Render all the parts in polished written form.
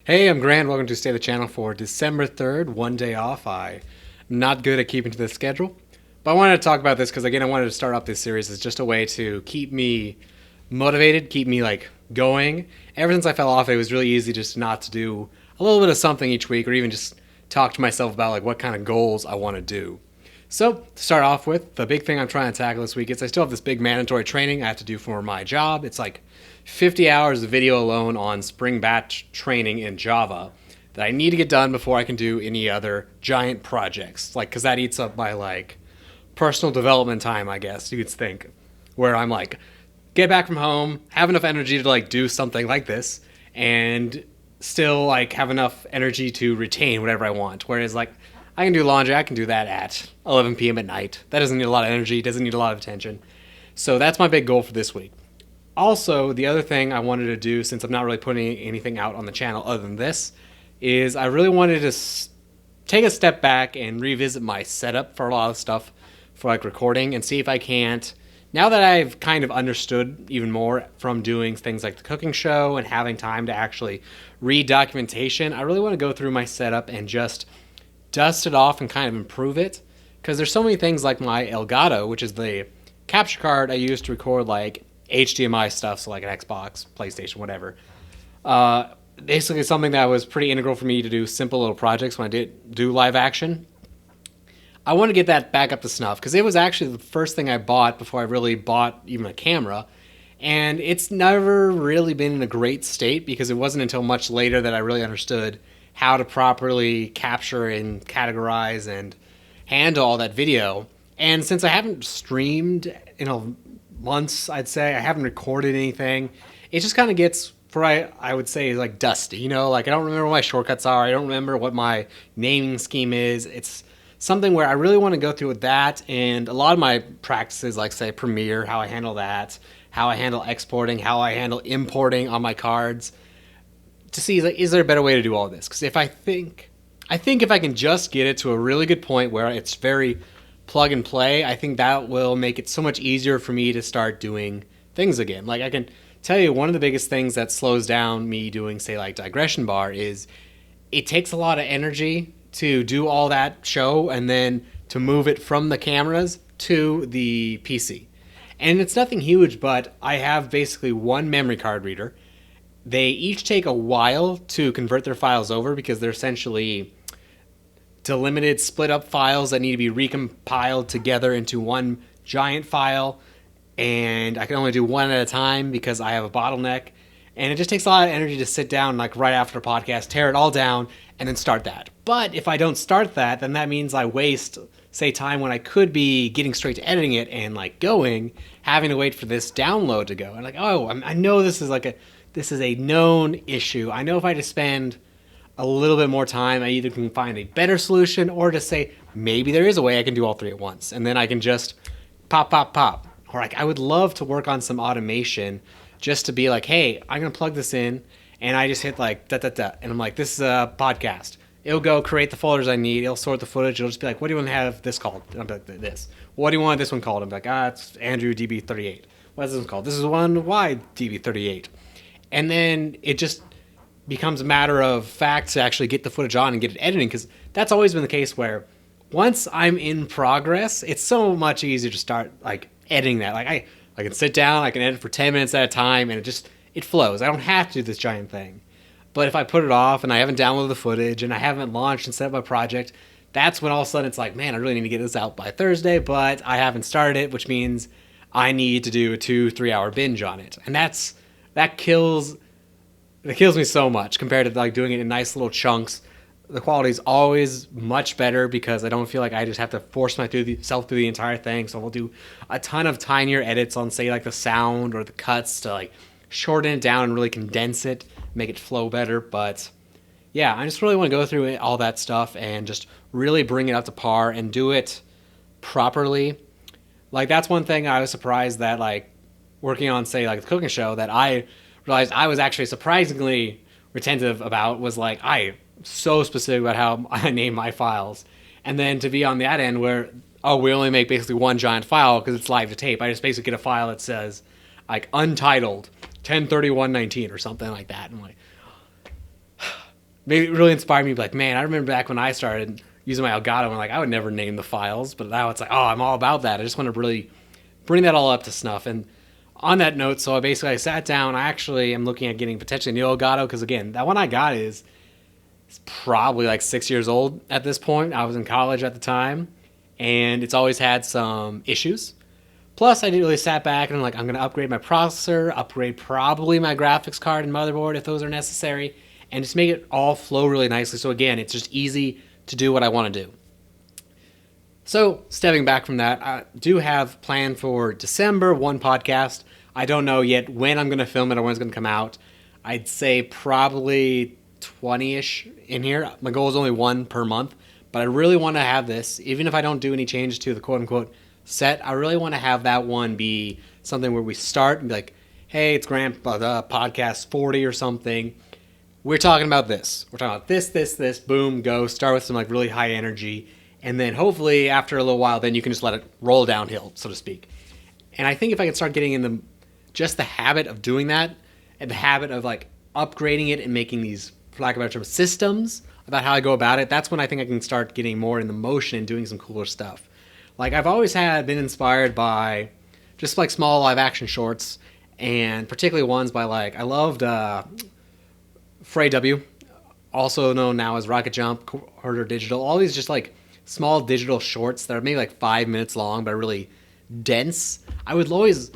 Hey, I'm Grant. Welcome to Stay the Channel for December 3rd, one day off. I'm not good at keeping to the schedule, but I wanted to talk about this because, again, I wanted to start off this series as just a way to keep me motivated, keep me, going. Ever since I fell off, it was really easy just not to do a little bit of something each week or even just talk to myself about, what kind of goals I want to do. So, to start off with, the big thing I'm trying to tackle this week is I still have this big mandatory training I have to do for my job. It's 50 hours of video alone on Spring Batch training in Java that I need to get done before I can do any other giant projects. Because that eats up my, personal development time, I guess you could think. Where I'm get back from home, have enough energy to, do something like this, and still, have enough energy to retain whatever I want. Whereas, I can do laundry, I can do that at 11 p.m. at night. That doesn't need a lot of energy, doesn't need a lot of attention. So that's my big goal for this week. Also, the other thing I wanted to do, since I'm not really putting anything out on the channel other than this, is I really wanted to take a step back and revisit my setup for a lot of stuff for recording and see if I can't, now that I've kind of understood even more from doing things like the cooking show and having time to actually read documentation, I really want to go through my setup and just dust it off and kind of improve it. Because there's so many things like my Elgato, which is the capture card I use to record HDMI stuff, so an Xbox, PlayStation, whatever. Basically something that was pretty integral for me to do simple little projects when I did do live action. I want to get that back up to snuff because it was actually the first thing I bought before I really bought even a camera. And it's never really been in a great state because it wasn't until much later that I really understood how to properly capture and categorize and handle all that video. And since I haven't streamed in months, I'd say, I haven't recorded anything, it just kind of gets, for I would say, dusty. I don't remember what my shortcuts are. I don't remember what my naming scheme is. It's something where I really want to go through with that. And a lot of my practices, say Premiere, how I handle that, how I handle exporting, how I handle importing on my cards, to see is there a better way to do all this? Because I think if I can just get it to a really good point where it's very plug and play, I think that will make it so much easier for me to start doing things again. I can tell you one of the biggest things that slows down me doing, say, digression bar is it takes a lot of energy to do all that show and then to move it from the cameras to the PC. And it's nothing huge, but I have basically one memory card reader. They each take a while to convert their files over because they're essentially delimited, split up files that need to be recompiled together into one giant file. And I can only do one at a time because I have a bottleneck. And it just takes a lot of energy to sit down right after a podcast, tear it all down, and then start that. But if I don't start that, then that means I waste, say, time when I could be getting straight to editing it and going, having to wait for this download to go. And I know this is a known issue. I know if I just spend a little bit more time, I either can find a better solution or just say, maybe there is a way I can do all three at once. And then I can just pop. Or I would love to work on some automation just to be hey, I'm going to plug this in. And I just hit and I'm this is a podcast. It'll go create the folders I need. It'll sort the footage. It'll just be what do you want to have this called? And I'm this. What do you want this one called? I'm it's Andrew DB38. What is this one called? This is one Y DB38. And then it just becomes a matter of fact to actually get the footage on and get it editing, because that's always been the case where once I'm in progress, it's so much easier to start editing that. I can sit down, I can edit for 10 minutes at a time, and it flows. I don't have to do this giant thing. But if I put it off and I haven't downloaded the footage and I haven't launched and set up my project, that's when all of a sudden it's man, I really need to get this out by Thursday, but I haven't started it, which means I need to do a 2-3 hour binge on it. And that kills me so much compared to doing it in nice little chunks. The quality is always much better because I don't feel I just have to force myself through the entire thing. So we'll do a ton of tinier edits on, say, the sound or the cuts to shorten it down and really condense it, make it flow better. But yeah, I just really want to go through all that stuff and just really bring it up to par and do it properly. That's one thing I was surprised that working on, say, the cooking show, that I realized I was actually surprisingly retentive about was I so specific about how I name my files. And then to be on that end where, we only make basically one giant file because it's live to tape. I just basically get a file that says untitled 103119 or something like that. And maybe it really inspired me to be like, man, I remember back when I started using my Elgato and like I would never name the files, but now it's like, oh, I'm all about that. I just want to really bring that all up to snuff. And on that note, so I sat down. I actually am looking at getting potentially a new Elgato because again, that one I got is it's probably like 6 years old at this point. I was in college at the time, and it's always had some issues. Plus, I didn't really sat back and I'm like, I'm going to upgrade my processor, upgrade probably my graphics card and motherboard if those are necessary, and just make it all flow really nicely. So again, it's just easy to do what I want to do. So stepping back from that, I do have planned for December one podcast. I don't know yet when I'm going to film it or when it's going to come out. I'd say probably 20-ish in here. My goal is only one per month, but I really want to have this, even if I don't do any changes to the quote-unquote set, I really want to have that one be something where we start and be like, hey, it's Grandpa podcast 40 or something. We're talking about this. We're talking about this, boom, go. Start with some like really high energy. And then hopefully after a little while, then you can just let it roll downhill, so to speak. And I think if I can start getting in just the habit of doing that and the habit of like upgrading it and making these, for lack of a better term, systems about how I go about it, that's when I think I can start getting more in the motion and doing some cooler stuff. Like I've always been inspired by just like small live action shorts, and particularly ones by like, I loved Frey W, also known now as Rocket Jump, Harder Digital, all these just like small digital shorts that are maybe like 5 minutes long but are really dense. I've always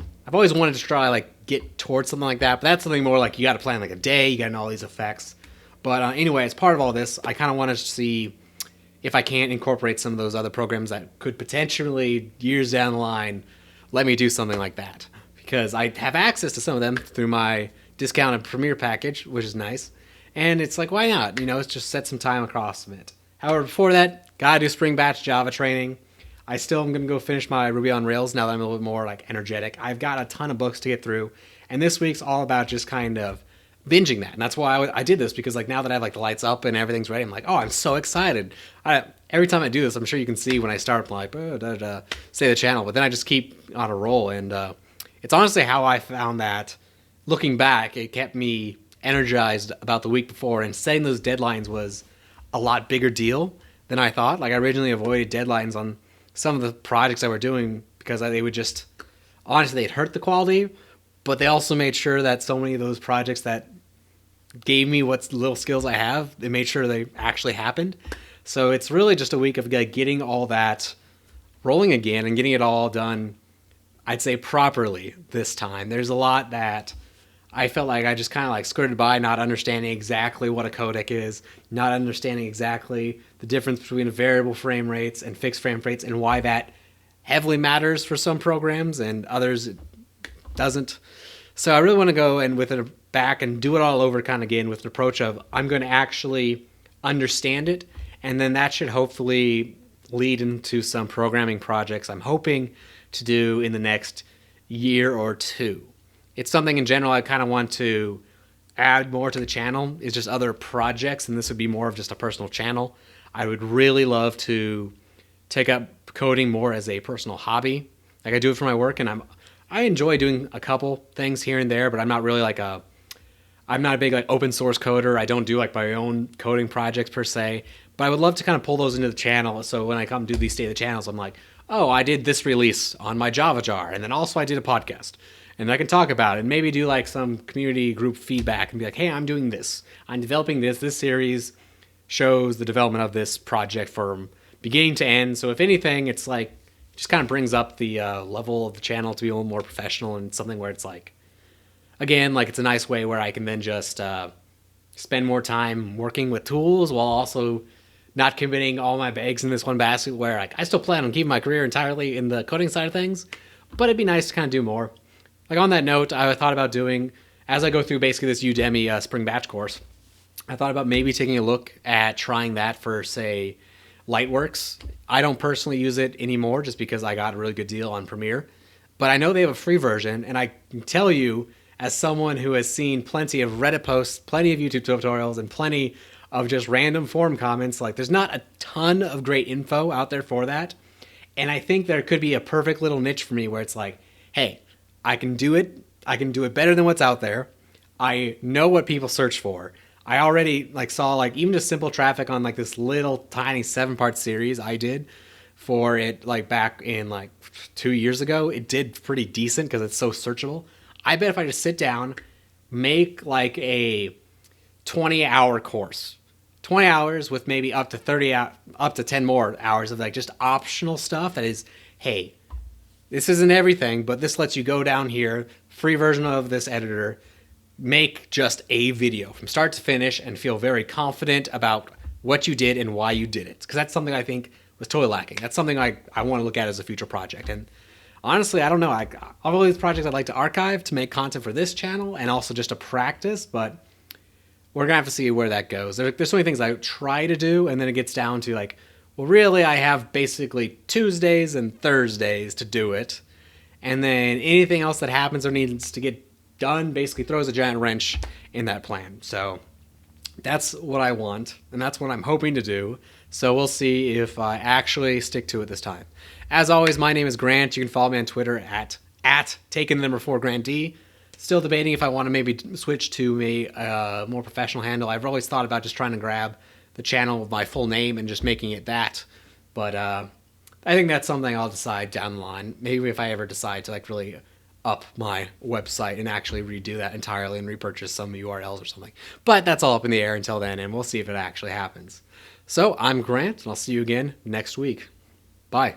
wanted to try like get towards something like that, but that's something more like you got to plan like a day, you got all these effects. But anyway, as part of all this, I kind of want to see if I can't incorporate some of those other programs that could potentially, years down the line, let me do something like that. Because I have access to some of them through my discounted Premiere package, which is nice. And it's like, why not? It's just set some time across from it. However, before that, gotta do spring batch Java training. I still am gonna go finish my Ruby on Rails now that I'm a little bit more like energetic. I've got a ton of books to get through. And this week's all about just kind of binging that, and that's why I did this, because like now that I have like the lights up and everything's ready, I'm like, oh, I'm so excited. Every time I do this, I'm sure you can see when I start, I'm like, say the channel, but then I just keep on a roll, and it's honestly how I found that. Looking back, it kept me energized about the week before, and setting those deadlines was a lot bigger deal than I thought. Like I originally avoided deadlines on some of the projects I were doing because they would just, honestly, they'd hurt the quality, but they also made sure that so many of those projects that gave me what little skills I have, they made sure they actually happened. So it's really just a week of getting all that rolling again and getting it all done, I'd say properly this time. There's a lot that I felt like I just kind of like skirted by, not understanding exactly what a codec is, not understanding exactly the difference between variable frame rates and fixed frame rates and why that heavily matters for some programs and others it doesn't. So I really want to go and with it back and do it all over kind of again with an approach of I'm going to actually understand it, and then that should hopefully lead into some programming projects I'm hoping to do in the next year or two. It's something in general I kind of want to add more to the channel, is just other projects, and this would be more of just a personal channel. I would really love to take up coding more as a personal hobby. Like I do it for my work, and I enjoy doing a couple things here and there, but I'm not really like I'm not a big like open source coder. I don't do like my own coding projects per se, but I would love to kind of pull those into the channel. So when I come do these state of the channels, I'm like, oh, I did this release on my Java jar, and then also I did a podcast, and I can talk about it and maybe do like some community group feedback and be like, hey, I'm doing this. I'm developing this. This series shows the development of this project from beginning to end. So if anything, it's like, just kind of brings up the level of the channel to be a little more professional, and something where it's like, again, like it's a nice way where I can then just spend more time working with tools while also not committing all my eggs in this one basket, where like I still plan on keeping my career entirely in the coding side of things, but it'd be nice to kind of do more. Like on that note, I thought about doing, as I go through basically this Udemy spring batch course, I thought about maybe taking a look at trying that for, say, Lightworks. I don't personally use it anymore just because I got a really good deal on Premiere, but I know they have a free version, and I can tell you, as someone who has seen plenty of Reddit posts, plenty of YouTube tutorials, and plenty of just random forum comments, like there's not a ton of great info out there for that. And I think there could be a perfect little niche for me where it's like, hey, I can do it. I can do it better than what's out there. I know what people search for. I already like saw like even just simple traffic on like this little tiny 7-part series I did for it like back in like 2 years ago. It did pretty decent because it's so searchable. I bet if I just sit down, make like a 20-hour course, 20 hours with maybe up to up to 10 more hours of like just optional stuff that is, hey, this isn't everything, but this lets you go down here, free version of this editor, make just a video from start to finish and feel very confident about what you did and why you did it. Because that's something I think was totally lacking. That's something I want to look at as a future project. And honestly, I don't know. All of these projects I'd like to archive to make content for this channel and also just to practice, but we're going to have to see where that goes. There's so many things I try to do, and then it gets down to like, well, really, I have basically Tuesdays and Thursdays to do it. And then anything else that happens or needs to get done basically throws a giant wrench in that plan. So that's what I want, and that's what I'm hoping to do. So we'll see if I actually stick to it this time. As always, my name is Grant. You can follow me on Twitter at taking the number 4 Grant D. Still debating if I want to maybe switch to a more professional handle. I've always thought about just trying to grab the channel with my full name and just making it that. But I think that's something I'll decide down the line. Maybe if I ever decide to like really up my website and actually redo that entirely and repurchase some URLs or something. But that's all up in the air until then, and we'll see if it actually happens. So I'm Grant, and I'll see you again next week. Bye.